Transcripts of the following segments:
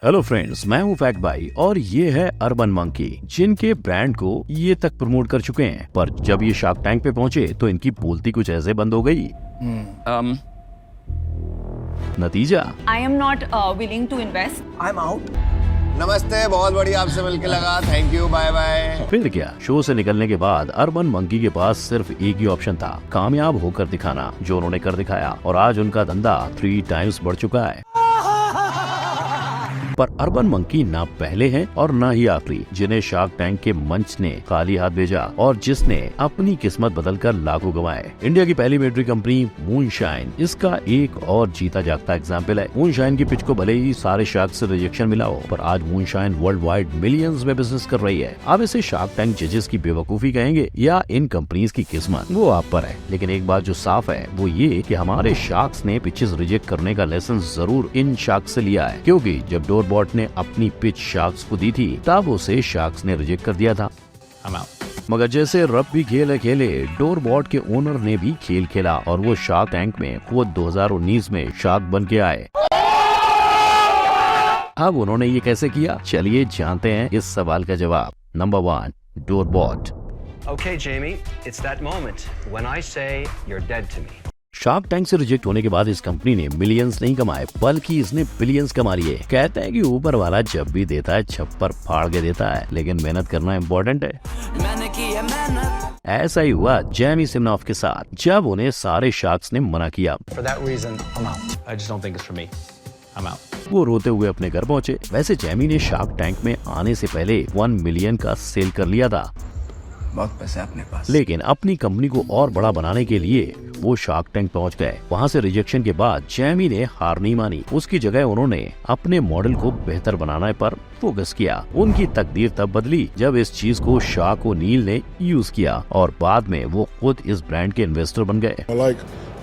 Hello friends, मैं हूँ fact भाई और ये है अर्बन मंकी, जिनके ब्रांड को ये तक प्रमोट कर चुके हैं। पर जब ये शार्क टैंक पे पहुँचे तो इनकी बोलती कुछ ऐसे बंद हो गई। नतीजा I am not willing to invest. I'm out. नमस्ते, बहुत बढ़िया आपसे मिलके लगा। Thank you, bye bye. फिर क्या, शो से निकलने के बाद अर्बन मंकी के पास सिर्फ एक ही ऑप्शन था, कामयाब होकर दिखाना, जो उन्होंने कर दिखाया और आज उनका धंधा 3 टाइम्स बढ़ चुका है। पर अर्बन मंकी ना पहले हैं और ना ही आखिरी, जिन्हें शार्क टैंक के मंच ने खाली हाथ भेजा और जिसने अपनी किस्मत बदलकर लाखों गंवाए। इंडिया की पहली मिलिट्री कंपनी मूनशाइन इसका एक और जीता जागता एग्जाम्पल है। मूनशाइन की पिच को भले ही सारे शार्क से रिजेक्शन मिला हो, पर आज मूनशाइन वर्ल्ड वाइड मिलियंस में बिजनेस कर रही है। अब इसे शार्क टैंक जजेस की बेवकूफी कहेंगे या इन कंपनीज की किस्मत, वो आप पर है। लेकिन एक बात जो साफ है वो ये कि हमारे शार्क्स ने पिचेस रिजेक्ट करने का लेसन जरूर इन शार्क्स से लिया है, क्योंकि जब डोरबॉट ने अपनी पिच शार्क्स को दी थी तब उसे शार्क्स ने रिजेक्ट कर दिया था। मगर जैसे रब भी खेल खेले, डोरबॉट के ओनर ने भी खेल खेला और वो शार्क टैंक में खुद 2019 में शार्क बन के आए। अब उन्होंने ये कैसे किया, चलिए जानते हैं इस सवाल का जवाब। Number 1, डोरबॉट। Okay, Jamie, it's that moment when I say you're dead to me. Shark tank से रिजेक्ट होने के बाद इस कंपनी ने मिलियंस नहीं कमाए, बल्कि इसने बिलियंस कमा लिए। कहते हैं कि ऊपर वाला जब भी देता है छप्पर फाड़ के देता है, लेकिन मेहनत करना इम्पोर्टेंट है। मैंने की है मेहनत। ऐसा ही हुआ जेमी सिमनॉफ के साथ, जब उन्हें सारे शार्क्स ने मना किया। For that reason, I'm out. I just don't think it's for me. I'm out. वो रोते हुए अपने घर पहुंचे। वैसे जेमी ने शार्क टैंक में आने से पहले 1 मिलियन का सेल कर लिया था, बहुत पैसे अपने पास। लेकिन अपनी कंपनी को और बड़ा बनाने के लिए वो शार्क टैंक पहुंच गए। वहां से रिजेक्शन के बाद जेमी ने हार नहीं मानी, उसकी जगह उन्होंने अपने मॉडल को बेहतर बनाने पर फोकस किया। उनकी तकदीर तब बदली जब इस चीज को शार्क ओ'नील ने यूज किया और बाद में वो खुद इस ब्रांड के इन्वेस्टर बन गए।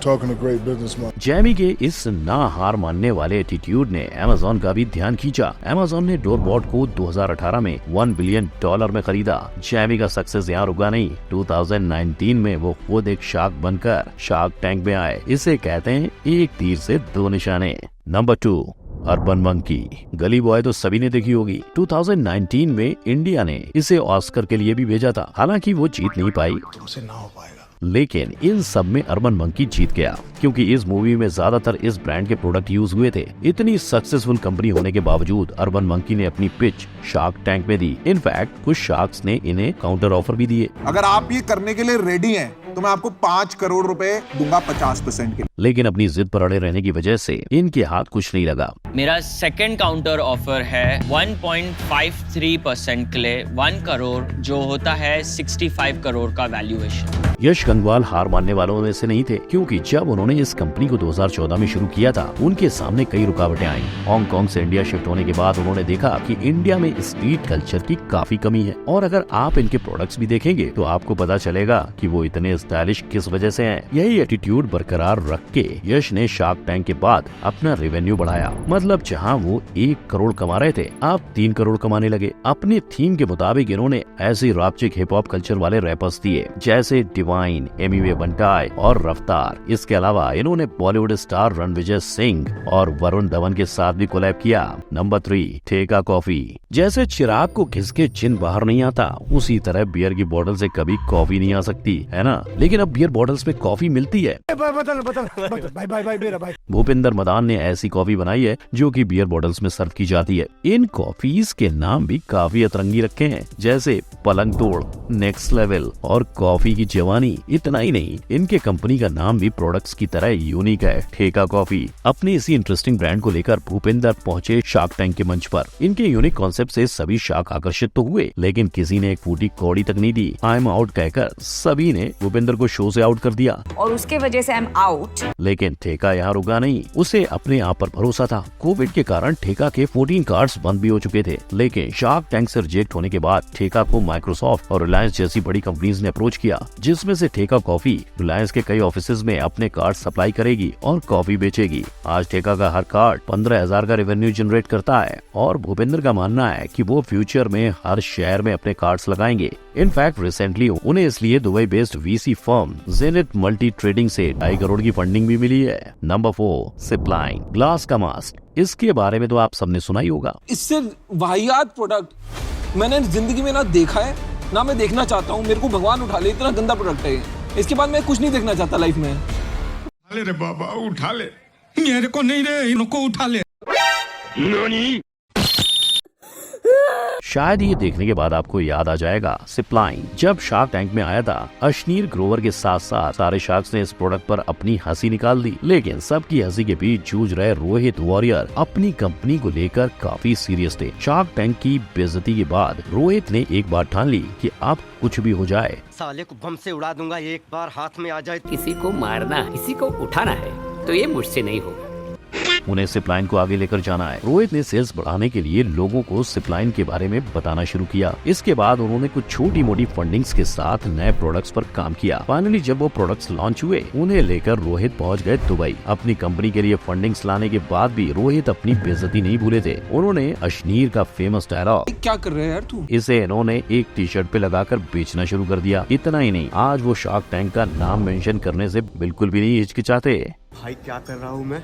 Talking to great businessmen. Jamie के इस ना हार मानने वाले एटीट्यूड ने अमेज़न का भी ध्यान खींचा। अमेज़न ने डोरबॉट को 2018 में $1 बिलियन में खरीदा। जेमी का सक्सेस यहाँ रुका नहीं, 2019 में वो खुद एक शार्क बनकर शार्क टैंक में आए। इसे कहते हैं एक तीर से 2 निशाने। Number 2, urban monkey. गली बॉय तो सभी ने देखी होगी। 2019 में इंडिया ने इसे ऑस्कर के लिए भी भेजा था, हालांकि वो जीत नहीं पाई, उसे ना हो पाएगा। लेकिन इन सब में अर्बन मंकी जीत गया, क्योंकि इस मूवी में ज्यादातर इस ब्रांड के प्रोडक्ट यूज हुए थे। इतनी सक्सेसफुल कंपनी होने के बावजूद अर्बन मंकी ने अपनी पिच शार्क टैंक में दी। इनफैक्ट कुछ शार्क्स ने इन्हें काउंटर ऑफर भी दिए। अगर आप ये करने के लिए रेडी हैं तो मैं आपको 5 करोड़ रुपए दूंगा 50% के। लेकिन अपनी जिद पर अड़े रहने की वजह से इनके हाथ कुछ नहीं लगा। मेरा सेकंड काउंटर ऑफर है 1.53% के लिए 1 करोड़, जो होता है 65 करोड़ का वैल्यूएशन। यश गंगवाल हार मानने वालों में से नहीं थे, क्योंकि जब उन्होंने इस कंपनी को 2014 में शुरू किया था, उनके सामने कई रुकावटें आईं। हांगकांग से इंडिया शिफ्ट होने के बाद उन्होंने देखा कि इंडिया में स्ट्रीट कल्चर की काफी कमी है, और अगर आप इनके प्रोडक्ट्स भी देखेंगे तो आपको पता चलेगा कि वो इतने स्टाइलिश किस वजह से हैं। यही एटीट्यूड बरकरार रख के यश ने शार्क टैंक के बाद अपना रेवेन्यू बढ़ाया। मतलब जहां वो 1 करोड़ कमा रहे थे, अब 3 करोड़ कमाने लगे। अपने थीम के मुताबिक इन्होंने ऐसे रॉपचिक हिप हॉप कल्चर वाले रैपर्स दिए, जैसे डिवाइन, एमी बंटाई और रफ्तार। इसके अलावा इन्होंने बॉलीवुड स्टार रणविजय सिंह और वरुण धवन के साथ भी कोलैब किया। नंबर 3, ठेका कॉफी। जैसे चिराग को घिसके जिन बाहर नहीं आता, उसी तरह बियर की बोतल से कभी कॉफी नहीं आ सकती, है ना? लेकिन अब बियर बॉटल्स में कॉफी मिलती है। भूपिंदर मदान ने ऐसी कॉफी बनाई है जो कि बियर बॉटल्स में सर्व की जाती है। इन कॉफीज के नाम भी काफी अतरंगी रखे हैं, जैसे पलंग तोड़, नेक्स्ट लेवल और कॉफी की जवानी। इतना ही नहीं, इनके कंपनी का नाम भी प्रोडक्ट्स की तरह यूनिक है, ठेका कॉफी। अपनी इसी इंटरेस्टिंग ब्रांड को लेकर भूपिंदर पहुंचे शार्क टैंक के मंच पर। इनके यूनिक कॉन्सेप्ट से सभी शार्क आकर्षित तो हुए, लेकिन किसी ने एक फूटी कौड़ी तक नहीं दी। आई एम आउट कहकर सभी ने भूपिंदर को शो से आउट कर दिया, और उसके वजह से आई एम आउट। लेकिन ठेका यहाँ रुका नहीं, उसे अपने आप पर भरोसा था। कोविड के कारण ठेका के 14 कार्ड्स बंद भी हो चुके थे, लेकिन शार्क टैंक से रिजेक्ट होने के बाद ठेका को माइक्रोसॉफ्ट और रिलायंस जैसी बड़ी कंपनीज ने अप्रोच किया, जिसमें से ठेका कॉफी रिलायंस के कई ऑफिसेज में अपने कार्ड सप्लाई करेगी और कॉफी बेचेगी। आज ठेका का हर कार्ड 15,000 का रेवेन्यू जनरेट करता है और भूपेंद्र का मानना है कि वो फ्यूचर में हर शहर में अपने कार्ड्स लगाएंगे। इनफैक्ट रिसेंटली उन्हें इसलिए Dubai based VC firm Janet multi trading से 2.5 करोड़ की फंडिंग भी मिली है। नंबर 4 सिपलाइन ग्लास का मास्क। इसके बारे में तो आप सबने सुना ही होगा। इससे वाहियात प्रोडक्ट मैंने जिंदगी में ना देखा है ना मैं देखना चाहता हूँ। मेरे को भगवान उठा ले, इतना गंदा प्रोडक्ट है। इसके बाद मैं कुछ नहीं देखना चाहता लाइफ में। उठा ले रे बाबा, उठा ले, मेरे को नहीं रे, इनको उठा ले। शायद ये देखने के बाद आपको याद आ जाएगा, सिपलाइन जब शार्क टैंक में आया था, अश्नीर ग्रोवर के साथ साथ सारे शार्क्स ने इस प्रोडक्ट पर अपनी हंसी निकाल दी। लेकिन सबकी हंसी के बीच जूझ रहे रोहित वॉरियर अपनी कंपनी को लेकर काफी सीरियस थे। शार्क टैंक की बेइज्जती के बाद रोहित ने एक बात ठान ली कि अब कुछ भी हो जाए, साले को बम से उड़ा दूंगा, एक बार हाथ में आ जाए। किसी को मारना, किसी को उठाना है तो ये मुझसे नहीं होगा। उन्हें सिपलाइन को आगे लेकर जाना है। रोहित ने सेल्स बढ़ाने के लिए लोगों को सिपलाइन के बारे में बताना शुरू किया। इसके बाद उन्होंने कुछ छोटी मोटी फंडिंग्स के साथ नए प्रोडक्ट्स पर काम किया। फाइनली जब वो प्रोडक्ट्स लॉन्च हुए, उन्हें लेकर रोहित पहुंच गए दुबई। अपनी कंपनी के लिए फंडिंग्स लाने के बाद भी रोहित अपनी बेइज्जती नहीं भूले थे। उन्होंने अश्नीर का फेमस डायलॉग, क्या कर रहे हैं यार तू, इसे इन्होंने एक टी शर्ट पे लगाकर बेचना शुरू कर दिया। इतना ही नहीं, आज वो शार्क टैंक का नाम मेंशन करने से बिल्कुल भी नहीं हिचकिचाते। भाई क्या कर रहा हूँ मैं,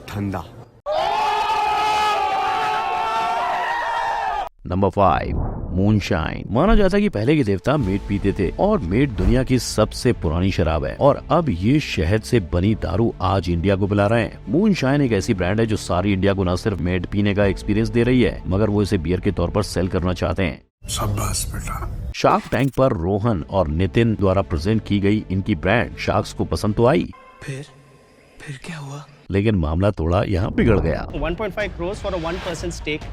ठंडा। Number 5 moonshine. माना जाता है कि पहले के देवता मीट पीते थे और मीट दुनिया की सबसे पुरानी शराब है और अब ये शहद से बनी दारू आज इंडिया को पिला रहे हैं। मूनशाइन एक ऐसी ब्रांड है जो सारी इंडिया को न सिर्फ मीट पीने का एक्सपीरियंस दे रही है, मगर वो इसे बियर के तौर पर सेल करना चाहते हैं। शाबाश बेटा। शार्क टैंक पर रोहन और नितिन द्वारा प्रेजेंट की गई इनकी ब्रांड शार्क्स को पसंद तो आई, फिर क्या हुआ, लेकिन मामला थोड़ा यहाँ बिगड़ गया। 1.5 crores for a 1% stake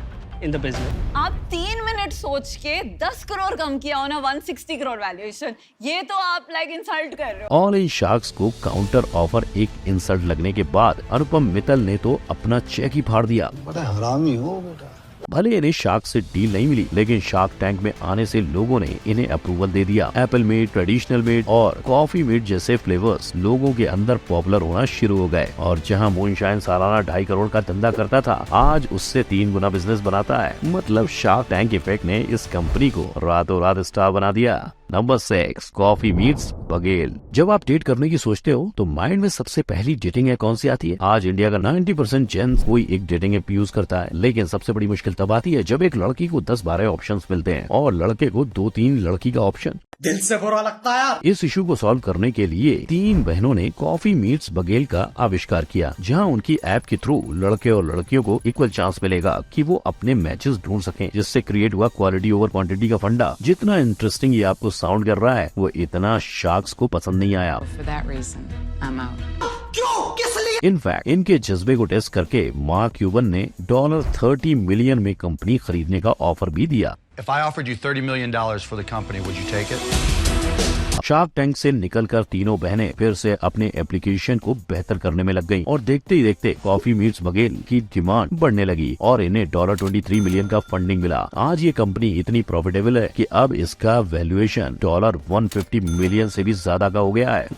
in the business. आप 3 मिनट सोच के 10 करोड़ कम किया हो ना 160 करोड़ वैल्यूएशन, ये तो आप लाइक इंसल्ट कर रहे हो। ऑल इन शार्क्स को काउंटर ऑफर एक इंसल्ट लगने के बाद अनुपम मित्तल ने तो अपना चेक ही फाड़ दिया। बड़ा हरामी हो बेटा। भले इन्हें शार्क से डील नहीं मिली, लेकिन शार्क टैंक में आने से लोगों ने इन्हें अप्रूवल दे दिया। एप्पल मीट, ट्रेडिशनल मीट और कॉफी मीट जैसे फ्लेवर्स लोगों के अंदर पॉपुलर होना शुरू हो गए और जहां मूनशाइन सालाना 2.5 करोड़ का धंधा करता था, आज उससे 3 गुना बिजनेस बनाता है। मतलब शार्क टैंक इफेक्ट ने इस कंपनी को रातों रात स्टार बना दिया। Number 6 coffee meets Baghel. जब आप डेट करने की सोचते हो तो माइंड में सबसे पहली डेटिंग ऐप कौन सी आती है? आज इंडिया का 90% जेंट्स कोई एक डेटिंग ऐप यूज करता है, लेकिन सबसे बड़ी मुश्किल तब आती है जब एक लड़की को 10-12 ऑप्शंस मिलते हैं और लड़के को 2-3 लड़की का ऑप्शन। दिल से बुरा लगता है। इस इशू को सॉल्व करने के लिए 3 बहनों ने कॉफी मीट्स बगेल का आविष्कार किया, जहां उनकी ऐप के थ्रू लड़के और लड़कियों को इक्वल चांस मिलेगा कि वो अपने मैचेस ढूंढ सकें, जिससे क्रिएट हुआ क्वालिटी ओवर क्वांटिटी का फंडा। जितना इंटरेस्टिंग ये आपको साउंड कर रहा है, वो इतना शार्क्स को पसंद नहीं आया। इनफैक्ट इनके जज्बे को टेस्ट करके मार्क क्यूबन ने $30 मिलियन में कंपनी खरीदने का ऑफर भी दिया। If I offered you $30 million for the company, would you take it? Shark tank से निकलकर तीनों बहनें फिर से अपने एप्लीकेशन को बेहतर करने में लग गईं और देखते ही देखते कॉफी मीट्स बगेल की डिमांड बढ़ने लगी और इन्हें $23 मिलियन का फंडिंग मिला। आज ये कंपनी इतनी प्रॉफिटेबल है कि अब इसका वैल्यूएशन $150 मिलियन से भी ज्यादा का हो गया है।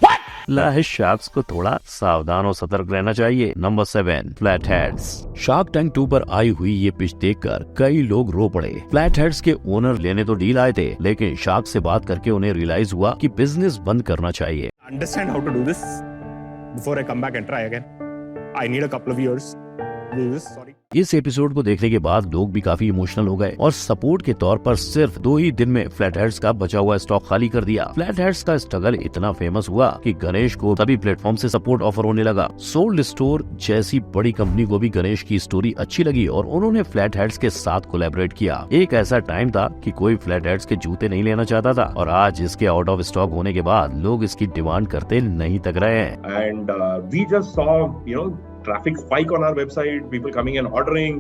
लाहे शार्क्स को थोड़ा सावधान और सतर्क रहना चाहिए। Number 7 flat heads. Shark tank 2 पर आई हुई ये पिच देखकर कई लोग रो पड़े। फ्लैट हेड्स के ओनर लेने तो डील आए थे, लेकिन शार्क से बात करके उन्हें रियलाइज हुआ कि बिजनेस बंद करना चाहिए। Understand how to do this before I come back and try again. I need a couple of years. Do this. Sorry. इस एपिसोड को देखने के बाद लोग भी काफी इमोशनल हो गए और सपोर्ट के तौर पर सिर्फ 2 ही दिन में फ्लैट हेड्स का बचा हुआ स्टॉक खाली कर दिया। फ्लैट हेड्स का स्ट्रगल इतना फेमस हुआ कि गणेश को सभी प्लेटफॉर्म से सपोर्ट ऑफर होने लगा। सोल्ड स्टोर जैसी बड़ी कंपनी को भी गणेश की स्टोरी अच्छी लगी और उन्होंने फ्लैट हेड्स के साथ कोलैबोरेट किया। एक ऐसा टाइम था कि कोई फ्लैट हेड्स के जूते नहीं लेना चाहता था और आज इसके आउट ऑफ स्टॉक होने के बाद लोग इसकी डिमांड करते नहीं तक रहे हैं। And we just saw, traffic spike on our website, people coming and ordering,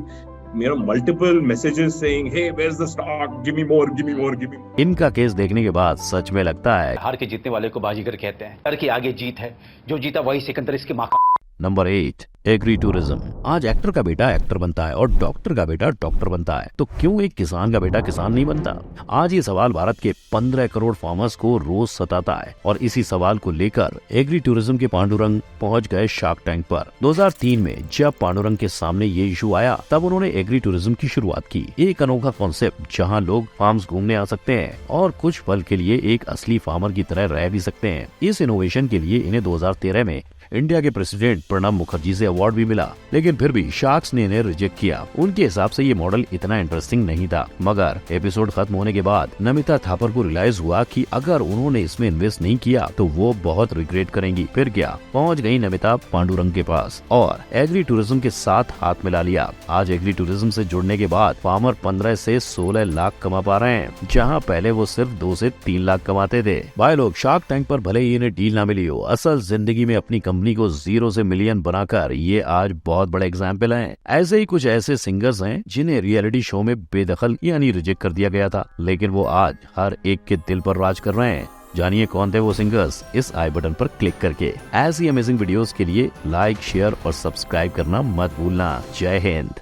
multiple messages saying, hey, where's the stock? Give me more, give me more, give me more. इनका केस देखने के बाद सच में लगता है हार के जीतने वाले को बाजीगर कहते हैं। डर के आगे जीत है, जो जीता वही सिकंदर इसकी माँ का। Number 8, agri tourism. आज एक्टर का बेटा एक्टर बनता है और डॉक्टर का बेटा डॉक्टर बनता है, तो क्यों एक किसान का बेटा किसान नहीं बनता? आज ये सवाल भारत के 15 करोड़ फार्मर्स को रोज सताता है और इसी सवाल को लेकर एग्री टूरिज्म के पांडुरंग पहुंच गए शार्क टैंक पर। 2003 में जब पांडुरंग के सामने ये इशू आया, तब उन्होंने एग्री टूरिज्म की शुरुआत की। एक अनोखा कॉन्सेप्ट जहाँ लोग फार्म्स घूमने आ सकते हैं और कुछ पल के लिए एक असली फार्मर की तरह रह भी सकते हैं। इस इनोवेशन के लिए इन्हें 2013 में इंडिया के प्रेसिडेंट प्रणब मुखर्जी से अवार्ड भी मिला, लेकिन फिर भी शार्क्स ने इन्हें रिजेक्ट किया। उनके हिसाब से ये मॉडल इतना इंटरेस्टिंग नहीं था। मगर एपिसोड खत्म होने के बाद नमिता थापर को रियलाइज हुआ कि अगर उन्होंने इसमें इन्वेस्ट नहीं किया तो वो बहुत रिग्रेट करेंगी। फिर क्या, पहुंच गई नमिता पांडुरंग के पास और एग्री टूरिज्म के साथ हाथ मिला लिया। आज एग्री टूरिज्म से जुड़ने के बाद फार्मर 15 से 16 लाख कमा पा रहे हैं, जहाँ पहले वो सिर्फ 2 से 3 लाख कमाते थे। भाई लोग, शार्क टैंक पर भले ही इन्हें डील ना मिली हो, असल जिंदगी में अपनी कंपनी को 0 से मिलियन बनाकर ये आज बहुत बड़े एग्जाम्पल हैं। ऐसे ही कुछ ऐसे सिंगर्स हैं जिन्हें रियलिटी शो में बेदखल यानी रिजेक्ट कर दिया गया था, लेकिन वो आज हर एक के दिल पर राज कर रहे हैं। जानिए कौन थे वो सिंगर्स इस आई बटन पर क्लिक करके। ऐसी अमेजिंग वीडियोस के लिए लाइक, शेयर और सब्सक्राइब करना मत भूलना। जय हिंद।